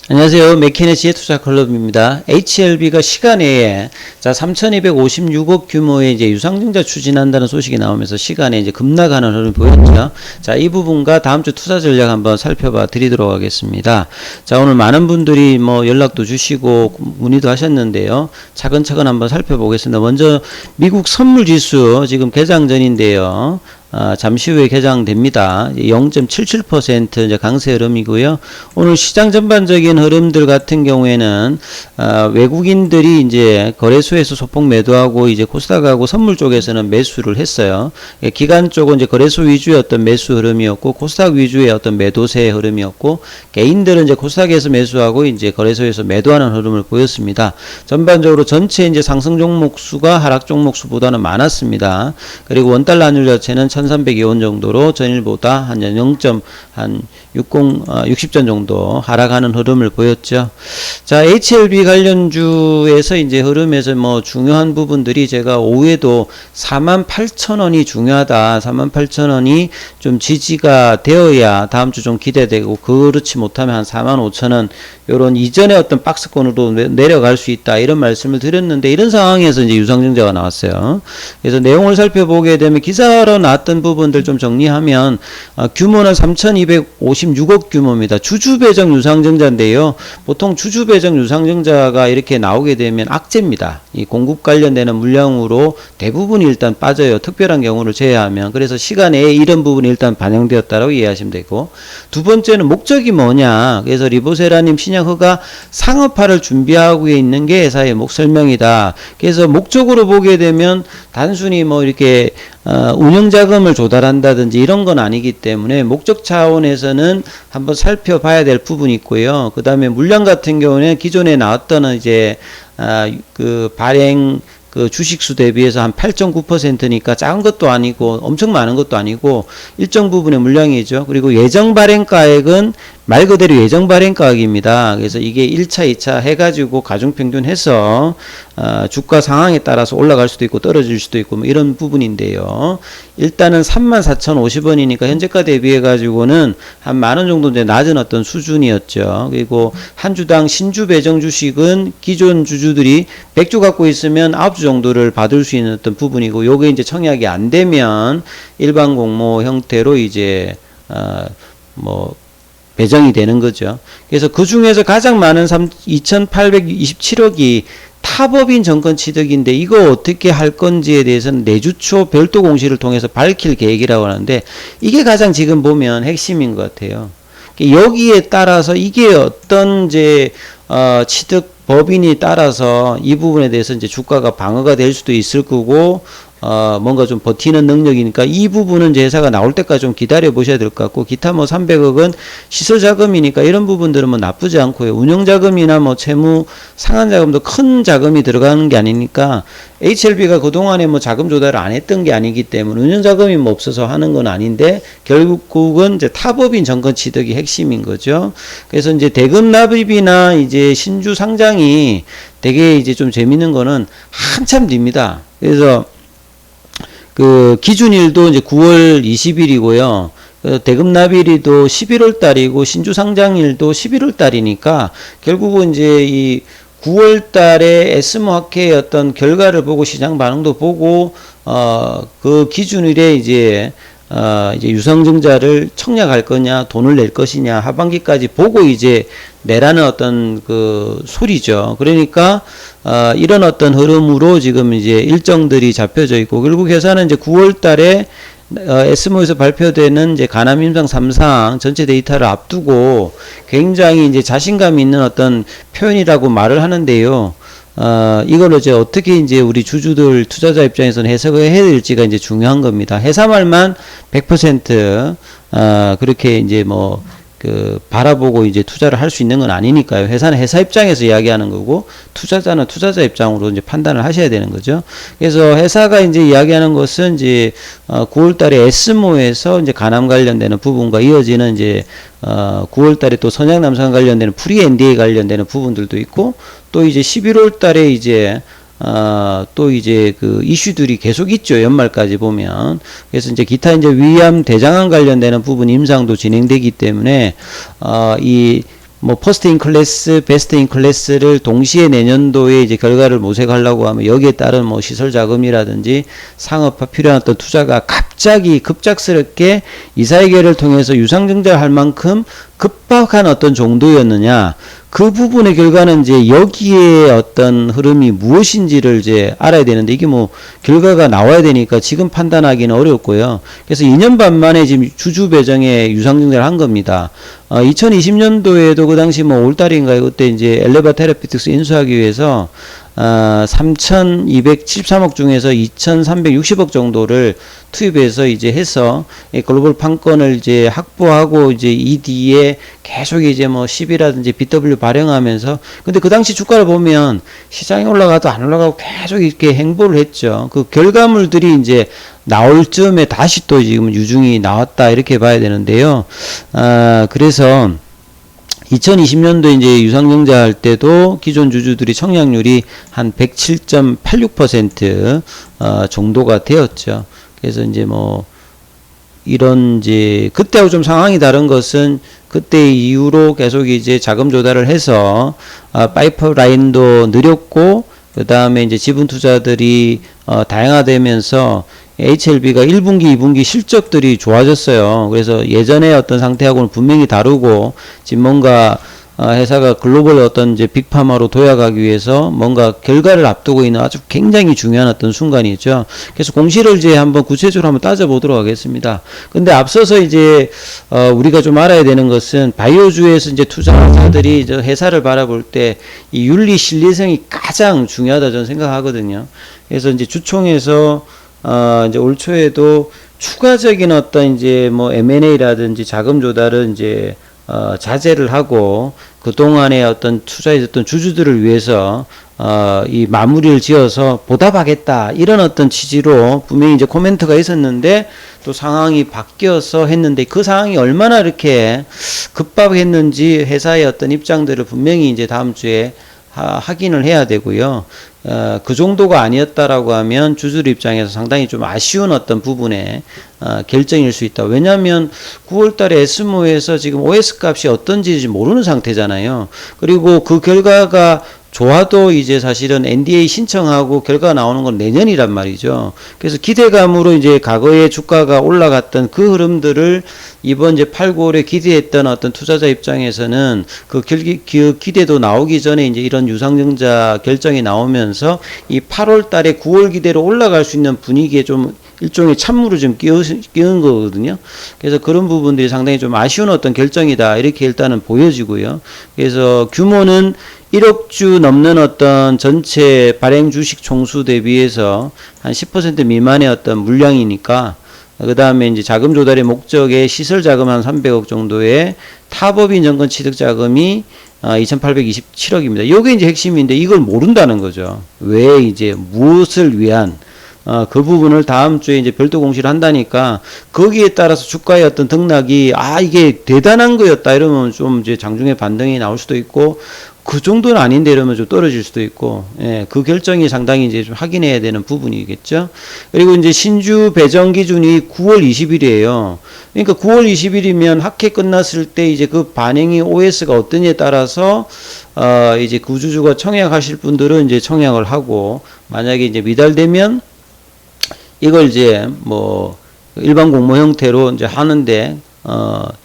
안녕하세요. 맥키네시의 투자 클럽입니다. HLB가 시간외에 3,256억 규모의 이제 유상증자 추진한다는 소식이 나오면서 시간에 이제 급락하는 흐름을 보였죠. 자, 이 부분과 다음 주 투자 전략 한번 살펴봐 드리도록 하겠습니다. 자, 오늘 많은 분들이 뭐 연락도 주시고 문의도 하셨는데요. 차근차근 한번 살펴보겠습니다. 먼저 미국 선물 지수 지금 개장 전인데요. 잠시 후에 개장됩니다. 0.77% 이제 강세 흐름이고요. 오늘 시장 전반적인 흐름들 같은 경우에는 외국인들이 이제 거래소에서 소폭 매도하고 이제 코스닥하고 선물 쪽에서는 매수를 했어요. 기관 쪽은 이제 거래소 위주의 어떤 매수 흐름이었고 코스닥 위주의 어떤 매도세 흐름이었고 개인들은 이제 코스닥에서 매수하고 이제 거래소에서 매도하는 흐름을 보였습니다. 전반적으로 전체 이제 상승 종목 수가 하락 종목 수보다는 많았습니다. 그리고 원달러 환율 자체는 1300여 원 정도로 전일보다 한 60전 정도 하락하는 흐름을 보였죠. 자, HLB 관련주에서 이제 흐름에서 뭐 중요한 부분들이 제가 오후에도 48,000원이 중요하다. 48,000원이 좀 지지가 되어야 다음 주 좀 기대되고 그렇지 못하면 한 45,000원 요런 이전의 어떤 박스권으로 내려갈 수 있다. 이런 말씀을 드렸는데 이런 상황에서 이제 유상증자가 나왔어요. 그래서 내용을 살펴보게 되면 기사로 나왔던 부분들 좀 정리하면 규모는 3,256억 규모입니다. 주주배정 유상증자인데요. 보통 주주배정 유상증자가 이렇게 나오게 되면 악재입니다. 이 공급 관련되는 물량으로 대부분이 일단 빠져요. 특별한 경우를 제외하면. 그래서 시간에 이런 부분이 일단 반영되었다고 이해하시면 되고, 두 번째는 목적이 뭐냐. 그래서 리보세라님 신약허가 상업화를 준비하고 있는 게 회사의 설명이다. 그래서 목적으로 보게 되면 단순히 뭐 이렇게 운영자금을 조달한다든지 이런 건 아니기 때문에 목적 차원에서는 한번 살펴봐야 될 부분이 있고요. 그 다음에 물량 같은 경우는 기존에 나왔던 이제 그 발행 그 주식수 대비해서 한 8.9%니까 작은 것도 아니고 엄청 많은 것도 아니고 일정 부분의 물량이죠. 그리고 예정 발행가액은 말 그대로 예정 발행가액입니다. 그래서 이게 1차, 2차 해가지고 가중평균해서 주가 상황에 따라서 올라갈 수도 있고 떨어질 수도 있고 뭐 이런 부분인데요. 일단은 34,050원이니까 현재가 대비해 가지고는 한 만원 정도 이제 낮은 어떤 수준이었죠. 그리고 한 주당 신주 배정 주식은 기존 주주들이 100주 갖고 있으면 9주 정도를 받을 수 있는 어떤 부분이고, 요게 이제 청약이 안 되면 일반 공모 형태로 이제 뭐 배정이 되는 거죠. 그래서 그 중에서 가장 많은 2,827억이 타법인 정권 취득인데 이거 어떻게 할 건지에 대해서는 내주 초 별도 공시를 통해서 밝힐 계획이라고 하는데 이게 가장 지금 보면 핵심인 것 같아요. 여기에 따라서 이게 어떤 이제 취득 법인이 따라서 이 부분에 대해서 이제 주가가 방어가 될 수도 있을 거고, 뭔가 좀 버티는 능력이니까 이 부분은 이제 회사가 나올 때까지 좀 기다려 보셔야 될 것 같고, 기타 뭐 300억은 시설 자금이니까 이런 부분들은 뭐 나쁘지 않고요. 운영 자금이나 뭐 채무 상환 자금도 큰 자금이 들어가는 게 아니니까 HLB가 그동안에 뭐 자금 조달을 안 했던 게 아니기 때문에 운영 자금이 뭐 없어서 하는 건 아닌데 결국은 이제 타법인 정권 취득이 핵심인 거죠. 그래서 이제 대금 납입이나 이제 신주 상장이 되게 이제 좀 재밌는 거는 한참 뒤입니다. 그래서 그 기준일도 이제 9월 20일이고요. 대금 납일이도 11월 달이고 신주 상장일도 11월 달이니까 결국은 이제 이 9월 달에 에스모 학회의 어떤 결과를 보고 시장 반응도 보고 그 기준일에 이제 유상증자를 청약할 거냐, 돈을 낼 것이냐, 하반기까지 보고 이제 내라는 어떤 그 소리죠. 그러니까, 이런 어떤 흐름으로 지금 이제 일정들이 잡혀져 있고, 결국 회사는 이제 9월 달에 에스모에서 발표되는 이제 가남 임상 3상 전체 데이터를 앞두고 굉장히 이제 자신감 있는 어떤 표현이라고 말을 하는데요. 이걸 이제 어떻게 이제 우리 주주들 투자자 입장에서는 해석을 해야 될지가 이제 중요한 겁니다. 회사 말만 100% 그렇게 이제 뭐 바라보고 이제 투자를 할 수 있는 건 아니니까요. 회사는 회사 입장에서 이야기하는 거고 투자자는 투자자 입장으로 이제 판단을 하셔야 되는 거죠. 그래서 회사가 이제 이야기하는 것은 이제 9월 달에 에스모에서 이제 가남 관련되는 부분과 이어지는 이제 9월 달에 또 선양남산 관련되는 프리 NDA 관련되는 부분들도 있고, 또 이제 11월 달에 이제 또 이제 그 이슈들이 계속 있죠. 연말까지 보면. 그래서 이제 기타 이제 위암 대장암 관련되는 부분 임상도 진행되기 때문에 이 뭐 퍼스트 인 클래스, 베스트 인 클래스를 동시에 내년도에 이제 결과를 모색하려고 하면 여기에 따른 뭐 시설 자금이라든지 상업화 필요한 어떤 투자가 갑자기 급작스럽게 이사회계를 통해서 유상증자할 만큼 급박한 어떤 정도였느냐, 그 부분의 결과는 이제 여기에 어떤 흐름이 무엇인지를 이제 알아야 되는데, 이게 뭐 결과가 나와야 되니까 지금 판단하기는 어렵고요. 그래서 2년 반 만에 지금 주주 배정에 유상증자를 한 겁니다. 2020년도에도 그 당시 뭐 올달인가요? 그때 이제 엘레바 테라피틱스 인수하기 위해서 3,273억 중에서 2,360억 정도를 투입해서 이제 해서 글로벌 판권을 이제 확보하고, 이제 이 뒤에 계속 이제 뭐 10이라든지 BW 발행하면서, 근데 그 당시 주가를 보면 시장이 올라가도 안 올라가고 계속 이렇게 행보를 했죠. 그 결과물들이 이제 나올 즈음에 다시 또 지금 유중이 나왔다, 이렇게 봐야 되는데요. 그래서 2020년도 이제 유상증자 할 때도 기존 주주들이 청약률이 한 107.86% 정도가 되었죠. 그래서 이제 뭐 이런 이제 그때하고 좀 상황이 다른 것은, 그때 이후로 계속 이제 자금 조달을 해서 파이프라인도 느렸고, 그 다음에 이제 지분 투자들이 다양화되면서 HLB가 1분기, 2분기 실적들이 좋아졌어요. 그래서 예전의 어떤 상태하고는 분명히 다르고, 지금 뭔가 회사가 글로벌 어떤 이제 빅파마로 도약하기 위해서 뭔가 결과를 앞두고 있는 아주 굉장히 중요한 어떤 순간이죠. 그래서 공시를 이제 한번 구체적으로 한번 따져보도록 하겠습니다. 근데 앞서서 이제 우리가 좀 알아야 되는 것은, 바이오주에서 이제 투자자들이 저 회사를 바라볼 때 이 윤리 신뢰성이 가장 중요하다 저는 생각하거든요. 그래서 이제 주총에서 이제 올 초에도 추가적인 어떤 이제 뭐 M&A라든지 자금 조달은 이제 자제를 하고, 그동안의 어떤 투자했던 주주들을 위해서 이 마무리를 지어서 보답하겠다, 이런 어떤 취지로 분명히 이제 코멘트가 있었는데, 또 상황이 바뀌어서 했는데, 그 상황이 얼마나 이렇게 급박했는지 회사의 어떤 입장들을 분명히 이제 다음 주에 확인을 해야 되고요. 그 정도가 아니었다라고 하면 주주들 입장에서 상당히 좀 아쉬운 어떤 부분의 결정일 수 있다. 왜냐하면 9월 달에 에스모에서 지금 OS 값이 어떤지 모르는 상태잖아요. 그리고 그 결과가 좋아도 이제 사실은 NDA 신청하고 결과가 나오는 건 내년이란 말이죠. 그래서 기대감으로 이제 과거에 주가가 올라갔던 그 흐름들을 이번 이제 8, 9월에 기대했던 어떤 투자자 입장에서는 그 기대도 나오기 전에 이제 이런 유상증자 결정이 나오면서 이 8월 달에 9월 기대로 올라갈 수 있는 분위기에 좀 일종의 찬물을 좀 끼운 거거든요. 그래서 그런 부분들이 상당히 좀 아쉬운 어떤 결정이다, 이렇게 일단은 보여지고요. 그래서 규모는 1억 주 넘는 어떤 전체 발행 주식 총수 대비해서 한 10% 미만의 어떤 물량이니까, 그 다음에 이제 자금 조달의 목적에 시설 자금 한 300억 정도의 타법인 정권 취득 자금이 2,827억입니다. 이게 이제 핵심인데, 이걸 모른다는 거죠. 왜 이제 무엇을 위한, 그 부분을 다음 주에 이제 별도 공시를 한다니까, 거기에 따라서 주가의 어떤 등락이, 이게 대단한 거였다, 이러면 좀 이제 장중에 반등이 나올 수도 있고, 그 정도는 아닌데 이러면 좀 떨어질 수도 있고, 그 결정이 상당히 이제 좀 확인해야 되는 부분이겠죠. 그리고 이제 신주 배정 기준이 9월 20일이에요. 그러니까 9월 20일이면 학회 끝났을 때 이제 그 반영이 OS가 어떠냐에 따라서, 이제 구주주가 청약하실 분들은 이제 청약을 하고, 만약에 이제 미달되면 이걸 이제 뭐 일반 공모 형태로 이제 하는데,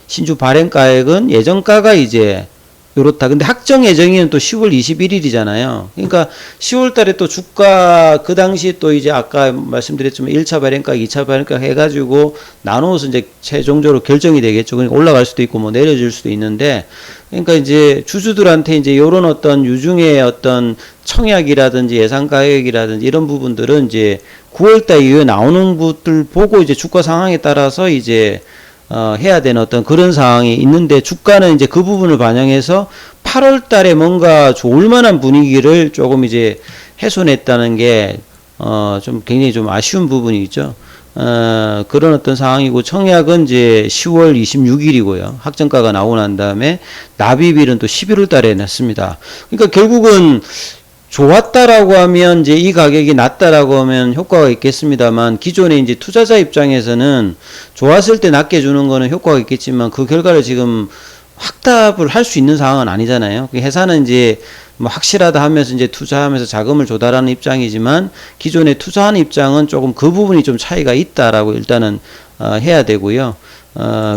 신주 발행가액은 예정가가 이제 요렇다. 근데 확정 예정일은 또 10월 21일이잖아요. 그러니까 10월 달에 또 주가, 그 당시 또 이제 아까 말씀드렸지만 1차 발행가, 2차 발행가 해가지고 나누어서 이제 최종적으로 결정이 되겠죠. 그러니까 올라갈 수도 있고 뭐 내려질 수도 있는데, 그러니까 이제 주주들한테 이제 요런 어떤 유중의 어떤 청약이라든지 예상 가격이라든지 이런 부분들은 이제 9월달 이후에 나오는 것들 보고 이제 주가 상황에 따라서 이제 해야 되는 어떤 그런 상황이 있는데, 주가는 이제 그 부분을 반영해서 8월 달에 뭔가 좋을 만한 분위기를 조금 이제 훼손했다는 게, 좀 굉장히 좀 아쉬운 부분이 있죠. 그런 어떤 상황이고, 청약은 이제 10월 26일이고요. 확정가가 나오고 난 다음에 납입일은 또 11월 달에 냈습니다. 그러니까 결국은 좋았다라고 하면 이제 이 가격이 낮다라고 하면 효과가 있겠습니다만, 기존에 이제 투자자 입장에서는 좋았을 때 낮게 주는 거는 효과가 있겠지만, 그 결과를 지금 확답을 할 수 있는 상황은 아니잖아요. 회사는 이제 뭐 확실하다 하면서 이제 투자하면서 자금을 조달하는 입장이지만 기존에 투자하는 입장은 조금 그 부분이 좀 차이가 있다라고 일단은 해야 되고요.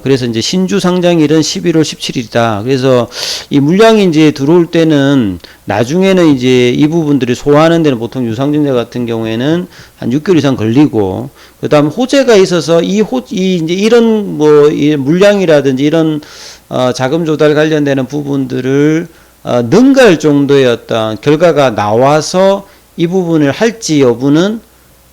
그래서 이제 신주 상장일은 11월 17일이다. 그래서 이 물량이 이제 들어올 때는 나중에는 이제 이 부분들이 소화하는 데는 보통 유상증자 같은 경우에는 한 6개월 이상 걸리고, 그 다음 호재가 있어서 이제 이런 뭐 이 물량이라든지 이런 자금 조달 관련되는 부분들을 능가할 정도의 어떤 결과가 나와서 이 부분을 할지 여부는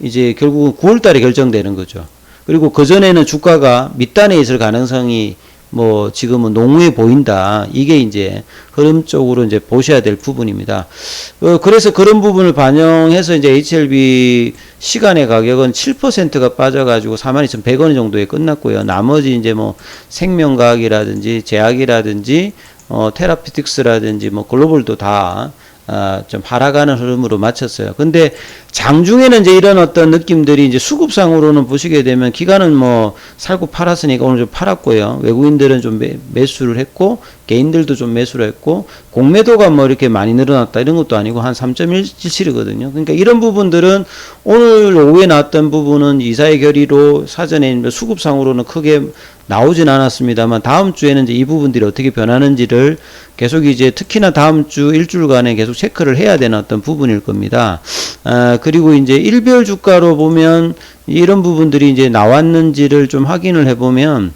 이제 결국은 9월 달에 결정되는 거죠. 그리고 그전에는 주가가 밑단에 있을 가능성이 뭐 지금은 농후해 보인다. 이게 이제 흐름적으로 이제 보셔야 될 부분입니다. 그래서 그런 부분을 반영해서 이제 HLB 시간의 가격은 7%가 빠져가지고 42,100원 정도에 끝났고요. 나머지 이제 뭐 생명과학이라든지 제약이라든지 테라피틱스라든지 뭐 글로벌도 다 좀 하락하는 흐름으로 마쳤어요. 근데 장중에는 이제 이런 어떤 느낌들이 이제 수급상으로는 보시게 되면 기관은 뭐 살고 팔았으니까 오늘 좀 팔았고요. 외국인들은 좀 매수를 했고 개인들도 좀 매수를 했고 공매도가 뭐 이렇게 많이 늘어났다 이런 것도 아니고 한 3.17이거든요. 그러니까 이런 부분들은 오늘 오후에 나왔던 부분은 이사의 결의로 사전에 수급상으로는 크게 나오진 않았습니다만 다음 주에는 이제 이 부분들이 어떻게 변하는지를 계속 이제 특히나 다음 주 일주일간에 계속 체크를 해야 되는 어떤 부분일 겁니다. 그리고 이제 일별 주가로 보면 이런 부분들이 이제 나왔는지를 좀 확인을 해보면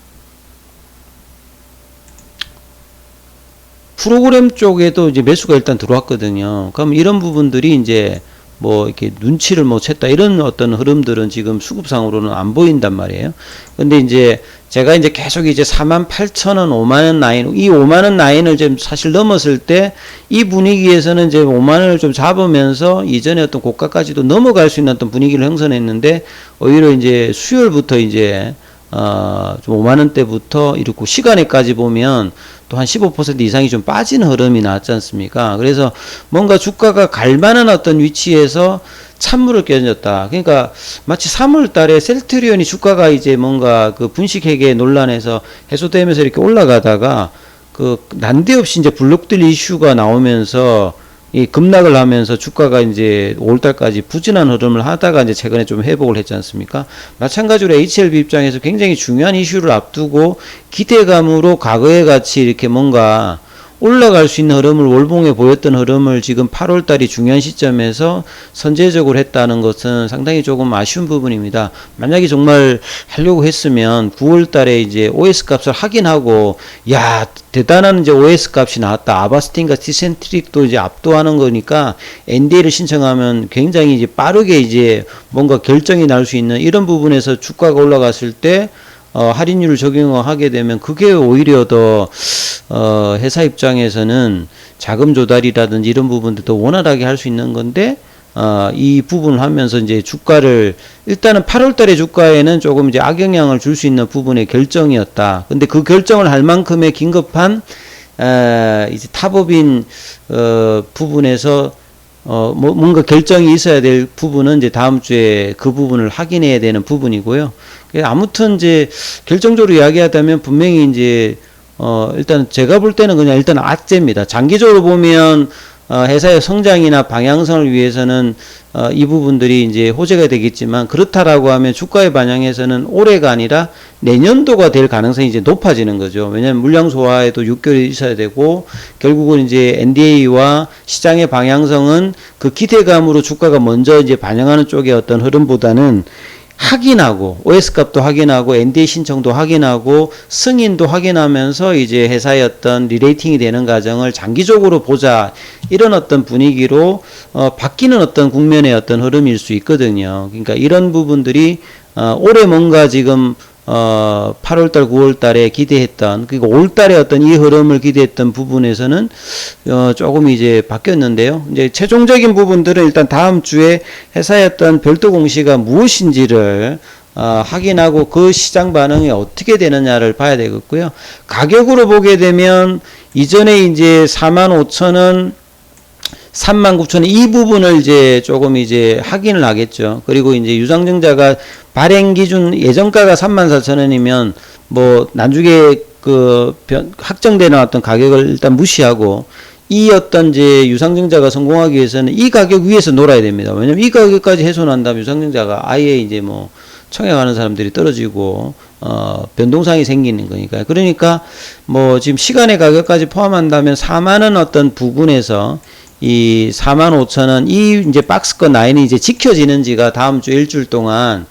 프로그램 쪽에도 이제 매수가 일단 들어왔거든요. 그럼 이런 부분들이 이제 뭐 이렇게 눈치를 못 챘다 이런 어떤 흐름들은 지금 수급상으로는 안 보인단 말이에요. 근데 이제 제가 이제 계속 이제 48,000원, 5만원 라인, 이 5만원 라인을 좀 사실 넘었을 때 이 분위기에서는 이제 5만원을 좀 잡으면서 이전에 어떤 고가까지도 넘어갈 수 있는 어떤 분위기를 형성했는데 오히려 이제 수요일부터 이제 좀 5만원대부터 이렇고 시간에까지 보면 또 한 15% 이상이 좀 빠진 흐름이 나왔지 않습니까? 그래서 뭔가 주가가 갈 만한 어떤 위치에서 찬물을 끼얹었다. 그러니까 마치 3월 달에 셀트리온이 주가가 이제 뭔가 그 분식회계 논란에서 해소되면서 이렇게 올라가다가 그 난데없이 이제 블록딜 이슈가 나오면서 이 급락을 하면서 주가가 이제 5월달까지 부진한 흐름을 하다가 이제 최근에 좀 회복을 했지 않습니까? 마찬가지로 HLB 입장에서 굉장히 중요한 이슈를 앞두고 기대감으로 과거에 같이 이렇게 뭔가 올라갈 수 있는 흐름을 월봉에 보였던 흐름을 지금 8월달이 중요한 시점에서 선제적으로 했다는 것은 상당히 조금 아쉬운 부분입니다. 만약에 정말 하려고 했으면 9월달에 이제 OS 값을 확인하고 야 대단한 이제 OS 값이 나왔다. 아바스틴과 티센트릭도 이제 압도하는 거니까 NDA를 신청하면 굉장히 이제 빠르게 이제 뭔가 결정이 날 수 있는 이런 부분에서 주가가 올라갔을 때 할인율을 적용하게 되면 그게 오히려 더 회사 입장에서는 자금 조달이라든지 이런 부분들도 원활하게 할 수 있는 건데 이 부분을 하면서 이제 주가를 일단은 8월 달에 주가에는 조금 이제 악영향을 줄 수 있는 부분의 결정이었다. 근데 그 결정을 할 만큼의 긴급한 이제 탑업인 부분에서 뭔가 결정이 있어야 될 부분은 이제 다음 주에 그 부분을 확인해야 되는 부분이고요. 아무튼 이제 결정적으로 이야기하자면 분명히 이제 일단 제가 볼 때는 그냥 일단 악재입니다. 장기적으로 보면 회사의 성장이나 방향성을 위해서는 이 부분들이 이제 호재가 되겠지만 그렇다라고 하면 주가에 반영해서는 올해가 아니라 내년도가 될 가능성이 이제 높아지는 거죠. 왜냐하면 물량 소화에도 6개월이 있어야 되고 결국은 이제 NDA와 시장의 방향성은 그 기대감으로 주가가 먼저 이제 반영하는 쪽의 어떤 흐름보다는 확인하고 OS 값도 확인하고 NDA 신청도 확인하고 승인도 확인하면서 이제 회사의 어떤 리레이팅이 되는 과정을 장기적으로 보자 이런 어떤 분위기로 바뀌는 어떤 국면의 어떤 흐름일 수 있거든요. 그러니까 이런 부분들이 올해 뭔가 지금 8월달, 9월달에 기대했던, 그리고 5월달에 어떤 이 흐름을 기대했던 부분에서는 조금 이제 바뀌었는데요. 이제 최종적인 부분들은 일단 다음 주에 회사의 어떤 별도 공시가 무엇인지를 확인하고 그 시장 반응이 어떻게 되느냐를 봐야 되겠고요. 가격으로 보게 되면 이전에 이제 45,000원 39,000원 이 부분을 이제 조금 이제 확인을 하겠죠. 그리고 이제 유상증자가 발행 기준 예정가가 34,000원이면 뭐 나중에 그 확정되는 어떤 가격을 일단 무시하고 이 어떤 이제 유상증자가 성공하기 위해서는 이 가격 위에서 놀아야 됩니다. 왜냐면 이 가격까지 훼손한다면 유상증자가 아예 이제 뭐 청약하는 사람들이 떨어지고 변동상이 생기는 거니까. 그러니까 뭐 지금 시간의 가격까지 포함한다면 4만원 어떤 부근에서 이 45,000원 이 이제 박스권 라인이 이제 지켜지는지가 다음 주 일주일 동안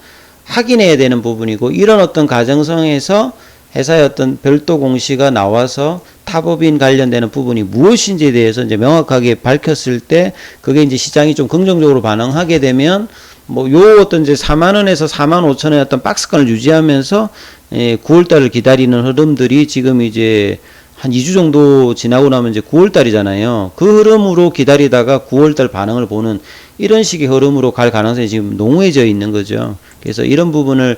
확인해야 되는 부분이고, 이런 어떤 가정성에서 회사의 어떤 별도 공시가 나와서 타법인 관련되는 부분이 무엇인지에 대해서 이제 명확하게 밝혔을 때 그게 이제 시장이 좀 긍정적으로 반응하게 되면 뭐 요 어떤 이제 4만원에서 45,000원의 어떤 박스권을 유지하면서 9월달을 기다리는 흐름들이 지금 이제 한 2주 정도 지나고 나면 이제 9월달이잖아요. 그 흐름으로 기다리다가 9월달 반응을 보는 이런 식의 흐름으로 갈 가능성이 지금 농후해져 있는 거죠. 그래서 이런 부분을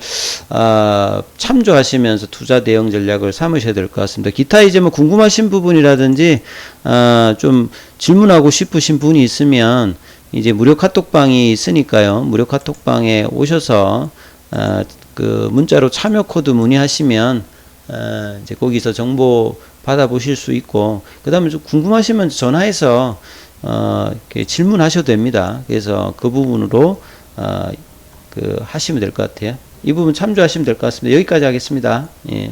참조하시면서 투자 대응 전략을 삼으셔야 될 것 같습니다. 기타 이제 뭐 궁금하신 부분이라든지 좀 질문하고 싶으신 분이 있으면 이제 무료 카톡방이 있으니까요. 무료 카톡방에 오셔서 그 문자로 참여 코드 문의하시면 이제 거기서 정보 받아보실 수 있고, 그 다음에 좀 궁금하시면 전화해서 이렇게 질문하셔도 됩니다. 그래서 그 부분으로 그 하시면 될 것 같아요. 이 부분 참조하시면 될 것 같습니다. 여기까지 하겠습니다. 예.